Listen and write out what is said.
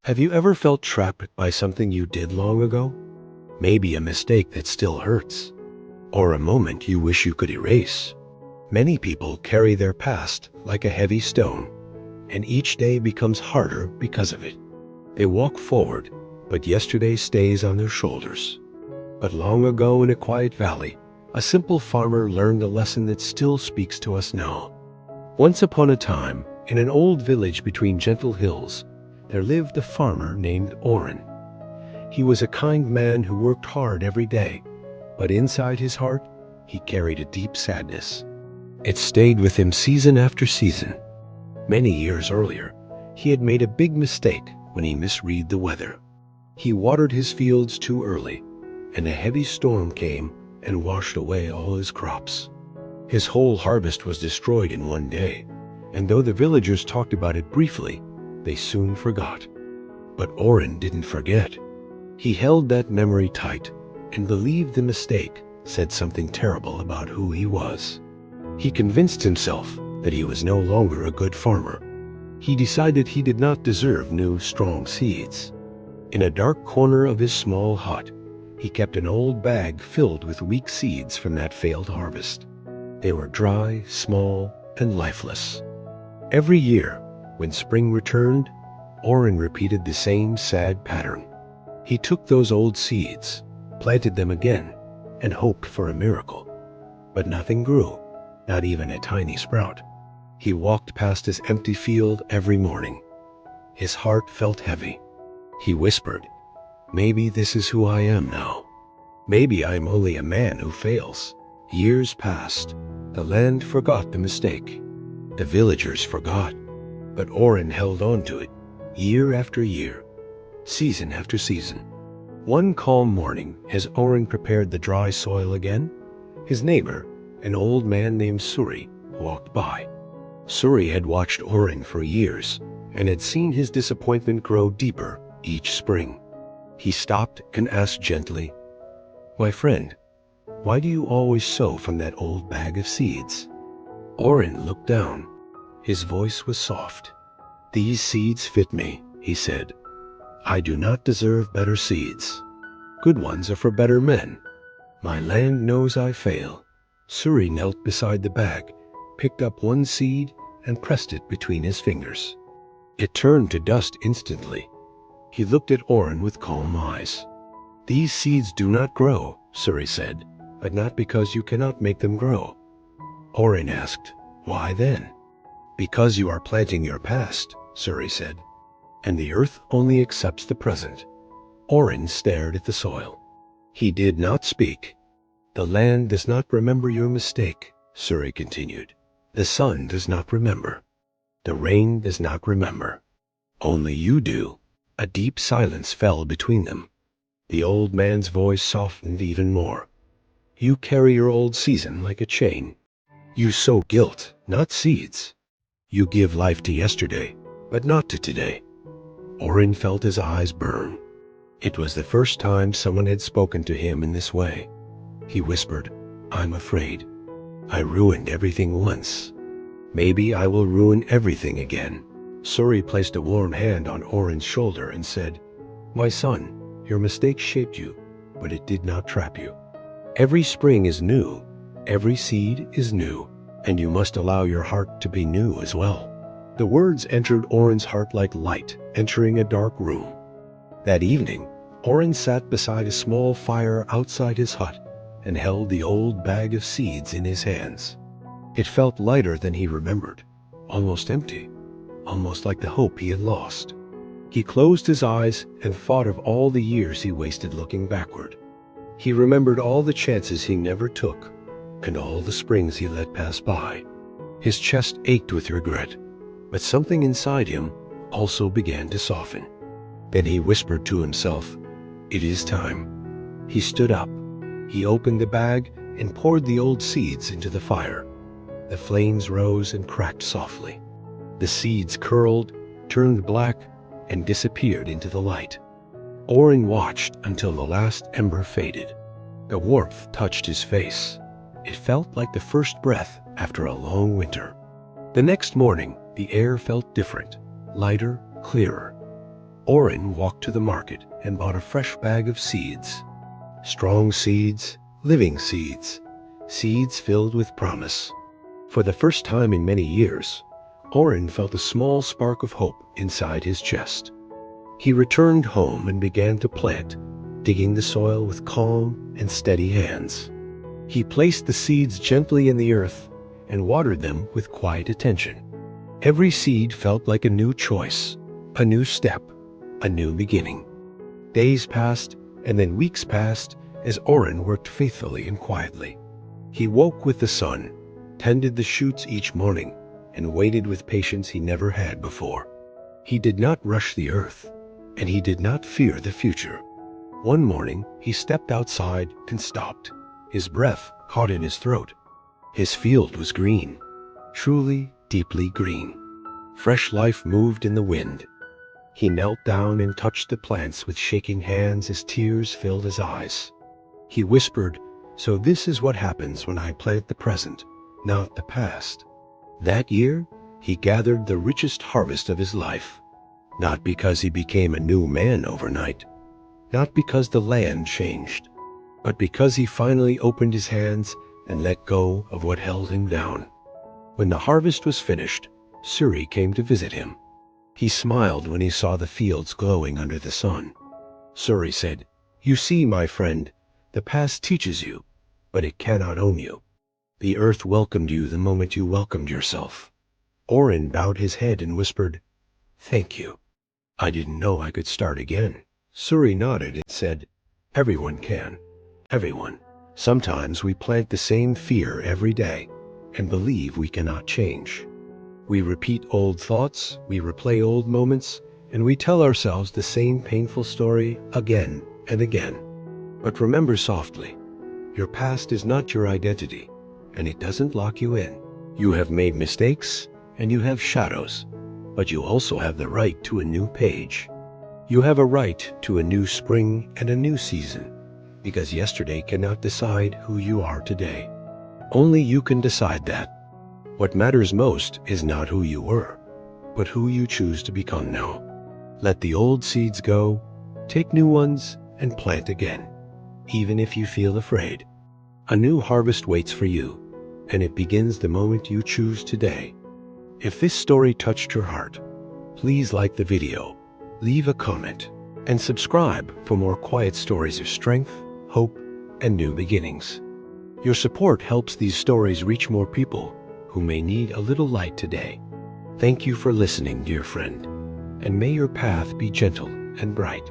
Have you ever felt trapped by something you did long ago? Maybe a mistake that still hurts, or a moment you wish you could erase. Many people carry their past like a heavy stone, and each day becomes harder because of it. They walk forward, but yesterday stays on their shoulders. But long ago in a quiet valley, a simple farmer learned a lesson that still speaks to us now. Once upon a time, in an old village between gentle hills, there lived a farmer named Orrin. He was a kind man who worked hard every day, but inside his heart, he carried a deep sadness. It stayed with him season after season. Many years earlier, he had made a big mistake when he misread the weather. He watered his fields too early, and a heavy storm came and washed away all his crops. His whole harvest was destroyed in one day, and though the villagers talked about it briefly, they soon forgot. But Orrin didn't forget. He held that memory tight and believed the mistake said something terrible about who he was. He convinced himself that he was no longer a good farmer. He decided he did not deserve new, strong seeds. In a dark corner of his small hut, he kept an old bag filled with weak seeds from that failed harvest. They were dry, small, and lifeless. Every year, when spring returned, Orrin repeated the same sad pattern. He took those old seeds, planted them again, and hoped for a miracle. But nothing grew, not even a tiny sprout. He walked past his empty field every morning. His heart felt heavy. He whispered, "Maybe this is who I am now. Maybe I'm only a man who fails." Years passed. The land forgot the mistake. The villagers forgot. But Orrin held on to it, year after year, season after season. One calm morning, as Orrin prepared the dry soil again, his neighbor, an old man named Suri, walked by. Suri had watched Orrin for years and had seen his disappointment grow deeper each spring. He stopped and asked gently, "My friend, why do you always sow from that old bag of seeds?" Orrin looked down. His voice was soft. "These seeds fit me," he said. "I do not deserve better seeds. Good ones are for better men. My land knows I fail." Suri knelt beside the bag, picked up one seed, and pressed it between his fingers. It turned to dust instantly. He looked at Orrin with calm eyes. "These seeds do not grow," Suri said, "but not because you cannot make them grow." Orrin asked, "Why then?" "Because you are planting your past," Suri said, "and the earth only accepts the present." Orrin stared at the soil. He did not speak. "The land does not remember your mistake," Suri continued. "The sun does not remember. The rain does not remember. Only you do." A deep silence fell between them. The old man's voice softened even more. "You carry your old season like a chain. You sow guilt, not seeds. You give life to yesterday, but not to today." Orrin felt his eyes burn. It was the first time someone had spoken to him in this way. He whispered, "I'm afraid. I ruined everything once. Maybe I will ruin everything again." Suri placed a warm hand on Orrin's shoulder and said, "My son, your mistake shaped you, but it did not trap you. Every spring is new, every seed is new, and you must allow your heart to be new as well." The words entered Orrin's heart like light entering a dark room. That evening, Orrin sat beside a small fire outside his hut and held the old bag of seeds in his hands. It felt lighter than he remembered, almost empty, almost like the hope he had lost. He closed his eyes and thought of all the years he wasted looking backward. He remembered all the chances he never took and all the springs he let pass by. His chest ached with regret, but something inside him also began to soften. Then he whispered to himself, "It is time." He stood up. He opened the bag and poured the old seeds into the fire. The flames rose and cracked softly. The seeds curled, turned black, and disappeared into the light. Orrin watched until the last ember faded. The warmth touched his face. It felt like the first breath after a long winter. The next morning, the air felt different, lighter, clearer. Oren walked to the market and bought a fresh bag of seeds. Strong seeds, living seeds, seeds filled with promise. For the first time in many years, Oren felt a small spark of hope inside his chest. He returned home and began to plant, digging the soil with calm and steady hands. He placed the seeds gently in the earth and watered them with quiet attention. Every seed felt like a new choice, a new step, a new beginning. Days passed, and then weeks passed as Oren worked faithfully and quietly. He woke with the sun, tended the shoots each morning, and waited with patience he never had before. He did not rush the earth, and he did not fear the future. One morning, he stepped outside and stopped. His breath caught in his throat. His field was green, truly, deeply green. Fresh life moved in the wind. He knelt down and touched the plants with shaking hands as tears filled his eyes. He whispered, "So this is what happens when I plant the present, not the past." That year, he gathered the richest harvest of his life. Not because he became a new man overnight, not because the land changed, but because he finally opened his hands and let go of what held him down. When the harvest was finished, Suri came to visit him. He smiled when he saw the fields glowing under the sun. Suri said, "You see, my friend, the past teaches you, but it cannot own you. The earth welcomed you the moment you welcomed yourself." Oren bowed his head and whispered, "Thank you. I didn't know I could start again." Suri nodded and said, "Everyone can. Everyone. Sometimes we plant the same fear every day and believe we cannot change. We repeat old thoughts, we replay old moments, and we tell ourselves the same painful story again and again. But remember softly, your past is not your identity, and it doesn't lock you in. You have made mistakes, and you have shadows, but you also have the right to a new page. You have a right to a new spring and a new season, because yesterday cannot decide who you are today. Only you can decide that. What matters most is not who you were, but who you choose to become now. Let the old seeds go, take new ones, and plant again, even if you feel afraid. A new harvest waits for you, and it begins the moment you choose today. If this story touched your heart, please like the video, leave a comment, and subscribe for more quiet stories of strength, hope, and new beginnings. Your support helps these stories reach more people who may need a little light today. Thank you for listening, dear friend, and may your path be gentle and bright.